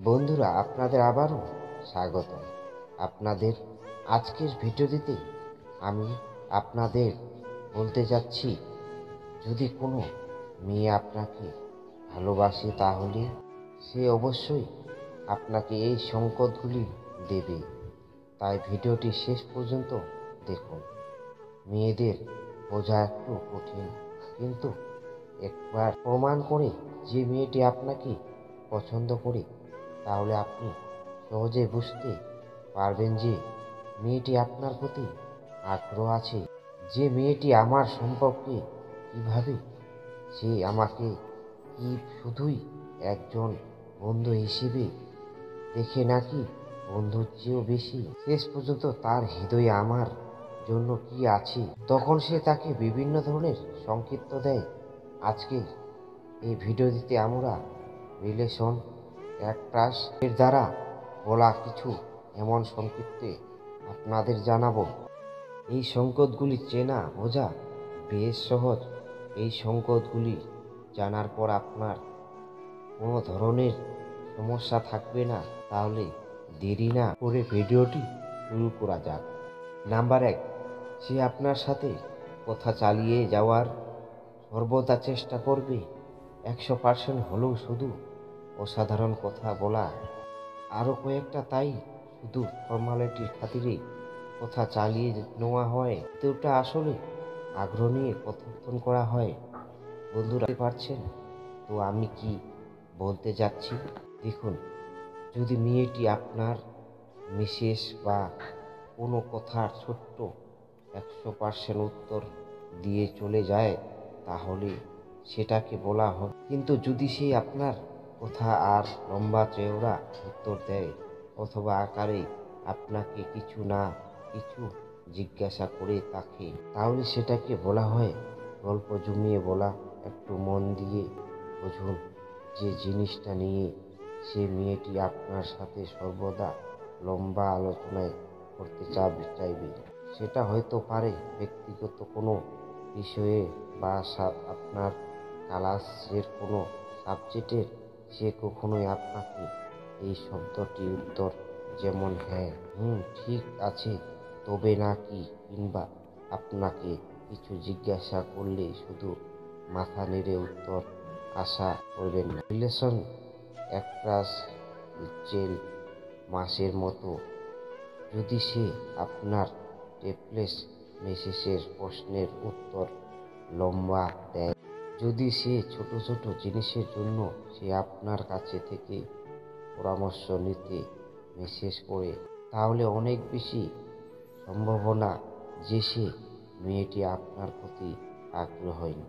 বন্ধুরা, আপনাদের আবারও স্বাগত। আপনাদের আজকের ভিডিওটিতে আমি আপনাদের বলতে যাচ্ছি, যদি কোনো মেয়ে আপনাকে ভালোবাসে তাহলে সে অবশ্যই আপনাকে এই সংকেতগুলি দেবে। তাই ভিডিওটি শেষ পর্যন্ত দেখুন। মেয়েদের বোঝা একটু কঠিন, কিন্তু একবার প্রমাণ করে যে মেয়েটি আপনাকে পছন্দ করে, তাহলে আপনি সহজে বুঝতে পারবেন যে মেয়েটি আপনার প্রতি আগ্রহ আছে। যে মেয়েটি আমার সম্পর্কে কিভাবে, সে আমাকে কি শুধুই একজন বন্ধু হিসেবে দেখে নাকি বন্ধুর চেয়েও বেশি, শেষ পর্যন্ত তার হৃদয়ে আমার জন্য কি আছে, তখন সে তাকে বিভিন্ন ধরনের সংকেত দেয়। আজকে এই ভিডিওটিতে আমরা রিলেশন অ্যাক্ট্রাস এর দ্বারা বলা কিছু এমন সংকেত আপনাদের জানাবো। এই সংকেতগুলি চেনা বোঝা বেশ সহজ। এই সংকেতগুলি জানার পর আপনার কোনো ধরনের সমস্যা থাকবে না। তাহলে দেরি না করে ভিডিওটি শুরু করা যাক। নাম্বার 1, সে আপনার সাথে কথা চালিয়ে যাওয়ার সর্বদা চেষ্টা করবে। 100% হলেও শুধু অসাধারণ কথা বলা আরও কয়েকটা, তাই শুধু ফর্মালিটির খাতিরে কথা চালিয়ে নেওয়া হয়, ওটা আসলে আগ্রহ নিয়ে কথোপকথন করা হয়। বন্ধুরা, বুঝতে পারছেন তো আমি কি বলতে যাচ্ছি? দেখুন, যদি মেয়েটি আপনার মেসেজ বা কোনো কথার ছোট্ট 100% উত্তর দিয়ে চলে যায়, তাহলে সেটাকে বলা হয়। কিন্তু যদি সে আপনার কথা আর লম্বা চওড়া উত্তর দেয়, অথবা আকারে আপনাকে কিছু না কিছু জিজ্ঞাসা করে থাকে, তাহলে সেটাকে বলা হয় গল্প জমিয়ে বলা। একটু মন দিয়ে বুঝুন যে জিনিসটা নিয়ে সে মেয়েটি আপনার সাথে সর্বদা লম্বা আলোচনায় করতে চাইবে। সেটা হয়তো পারে ব্যক্তিগত কোনো বিষয়ে বা আপনার ক্লাসের কোনো সাবজেক্টের। সে কখনোই আপনাকে এই শব্দটি উত্তর, যেমন হ্যাঁ, ঠিক আছে, তবে না কি, কিংবা আপনাকে কিছু জিজ্ঞাসা করলে শুধু মাথা নেড়ে উত্তর আশা করবেন না। রিলেশন অ্যাক্ট্রাস জেল মাসের মতো যদি সে আপনার টেপলেস মেসেজের প্রশ্নের উত্তর লম্বা দেয়, যদি সে ছোট ছোট জিনিসের জন্য সে আপনার কাছে থেকে পরামর্শ নিতে মেসেজ করে, তাহলে অনেক বেশি সম্ভাবনা যে সে মেয়েটি আপনার প্রতি আগ্রহী।